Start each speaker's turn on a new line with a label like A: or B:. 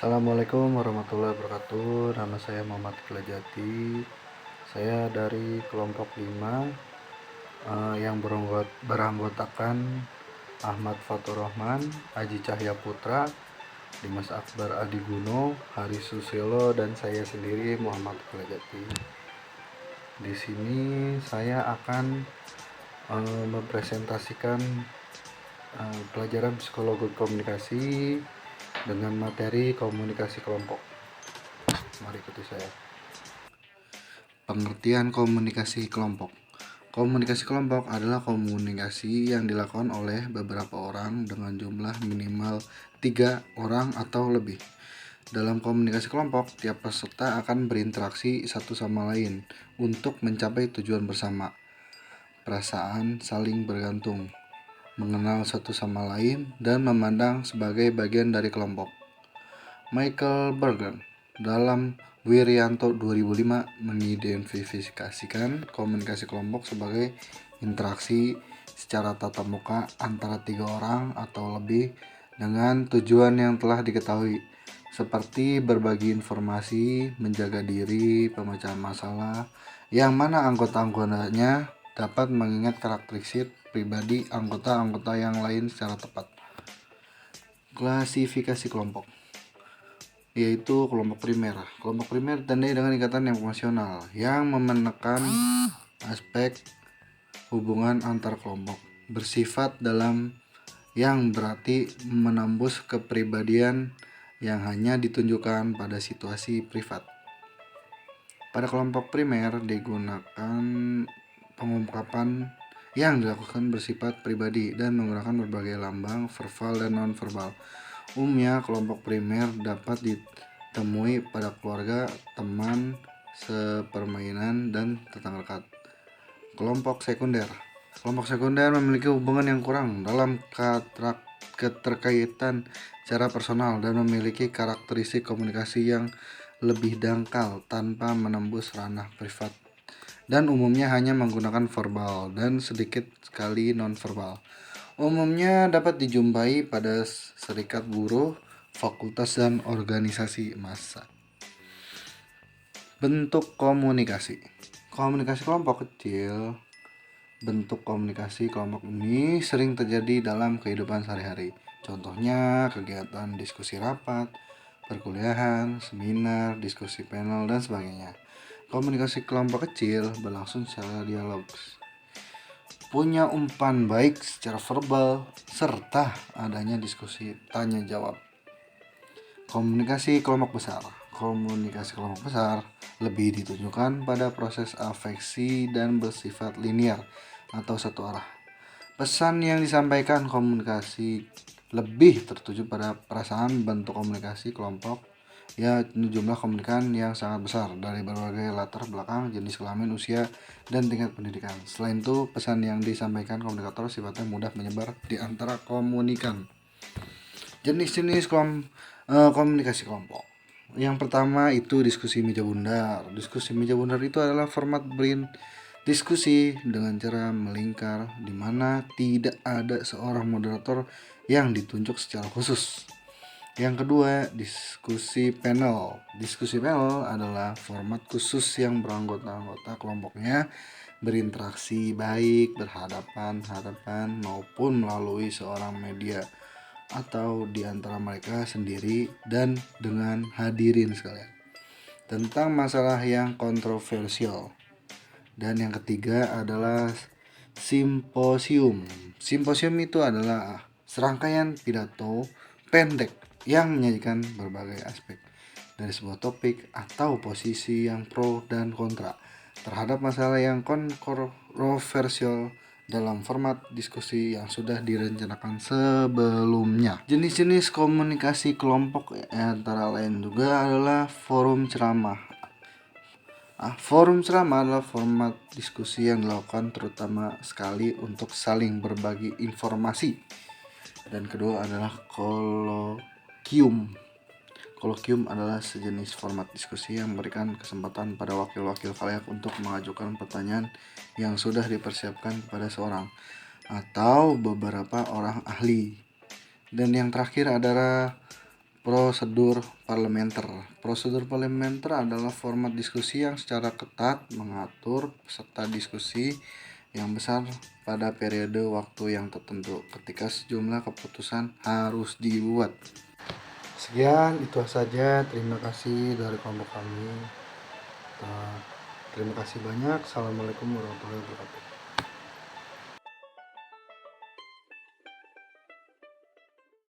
A: Assalamualaikum warahmatullahi wabarakatuh. Nama saya Muhammad Kilajati. Saya dari kelompok 5 yang beranggotakan Ahmad Fatur Rahman, Aji Cahya Putra, Dimas Akbar Adiguno, Haris Susilo, dan saya sendiri Muhammad Kilajati. Di sini saya akan mempresentasikan pelajaran psikologi komunikasi dengan materi komunikasi kelompok. Mari ikuti saya. Pengertian komunikasi kelompok. Komunikasi kelompok adalah komunikasi yang dilakukan oleh beberapa orang dengan jumlah minimal 3 orang atau lebih. Dalam komunikasi kelompok, tiap peserta akan berinteraksi satu sama lain untuk mencapai tujuan bersama. Perasaan saling bergantung, mengenal satu sama lain, dan memandang sebagai bagian dari kelompok. Michael Berger dalam Wirianto 2005 mengidentifikasikan komunikasi kelompok sebagai interaksi secara tatap muka antara 3 orang atau lebih dengan tujuan yang telah diketahui, seperti berbagi informasi, menjaga diri, pemecahan masalah, yang mana anggota-anggotanya dapat mengingat karakteristik pribadi anggota-anggota yang lain secara tepat. Klasifikasi kelompok, yaitu kelompok primer. Kelompok primer ditandai dengan ikatan yang emosional yang menekan aspek hubungan antar kelompok, bersifat dalam yang berarti menembus kepribadian yang hanya ditunjukkan pada situasi privat. Pada kelompok primer digunakan pengungkapan yang dilakukan bersifat pribadi dan menggunakan berbagai lambang verbal dan non-verbal. Umumnya kelompok primer dapat ditemui pada keluarga, teman, sepermainan, dan tetangga dekat. Kelompok sekunder. Kelompok sekunder memiliki hubungan yang kurang dalam keterkaitan secara personal dan memiliki karakteristik komunikasi yang lebih dangkal tanpa menembus ranah privat, dan umumnya hanya menggunakan verbal dan sedikit sekali non-verbal. Umumnya dapat dijumpai pada serikat buruh, fakultas, dan organisasi massa. Bentuk komunikasi. Komunikasi kelompok kecil. Bentuk komunikasi kelompok ini sering terjadi dalam kehidupan sehari-hari. Contohnya kegiatan diskusi rapat, perkuliahan, seminar, diskusi panel, dan sebagainya. Komunikasi kelompok kecil berlangsung secara dialog, punya umpan baik secara verbal, serta adanya diskusi tanya jawab. Komunikasi kelompok besar. Komunikasi kelompok besar lebih ditunjukkan pada proses afeksi dan bersifat linear atau satu arah. Pesan yang disampaikan komunikasi lebih tertuju pada perasaan. Bentuk komunikasi kelompok, ya, jumlah komunikan yang sangat besar dari berbagai latar belakang, jenis kelamin, usia, dan tingkat pendidikan. Selain itu, pesan yang disampaikan komunikator sifatnya mudah menyebar di antara komunikan. Jenis-jenis komunikasi kelompok. Yang pertama itu diskusi meja bundar. Diskusi meja bundar itu adalah format diskusi dengan cara melingkar, di mana tidak ada seorang moderator yang ditunjuk secara khusus. Yang kedua, diskusi panel. Diskusi panel adalah format khusus yang beranggota-anggota kelompoknya berinteraksi baik berhadapan-hadapan maupun melalui seorang media atau di antara mereka sendiri dan dengan hadirin sekalian tentang masalah yang kontroversial. Dan yang ketiga adalah simposium. Simposium itu adalah serangkaian pidato pendek yang menyajikan berbagai aspek dari sebuah topik atau posisi yang pro dan kontra terhadap masalah yang kontroversial dalam format diskusi yang sudah direncanakan sebelumnya. Jenis-jenis komunikasi kelompok antara lain juga adalah forum ceramah. Forum ceramah adalah format diskusi yang dilakukan terutama sekali untuk saling berbagi informasi. Dan kedua adalah kolokium. Kolokium adalah sejenis format diskusi yang memberikan kesempatan pada wakil-wakil khalayak untuk mengajukan pertanyaan yang sudah dipersiapkan kepada seorang atau beberapa orang ahli. Dan yang terakhir adalah Prosedur parlementer. Prosedur parlementer adalah format diskusi yang secara ketat mengatur peserta diskusi yang besar pada periode waktu yang tertentu ketika sejumlah keputusan harus dibuat. Sekian itu saja, terima kasih dari kelompok kami. Terima kasih banyak. Assalamualaikum warahmatullahi wabarakatuh.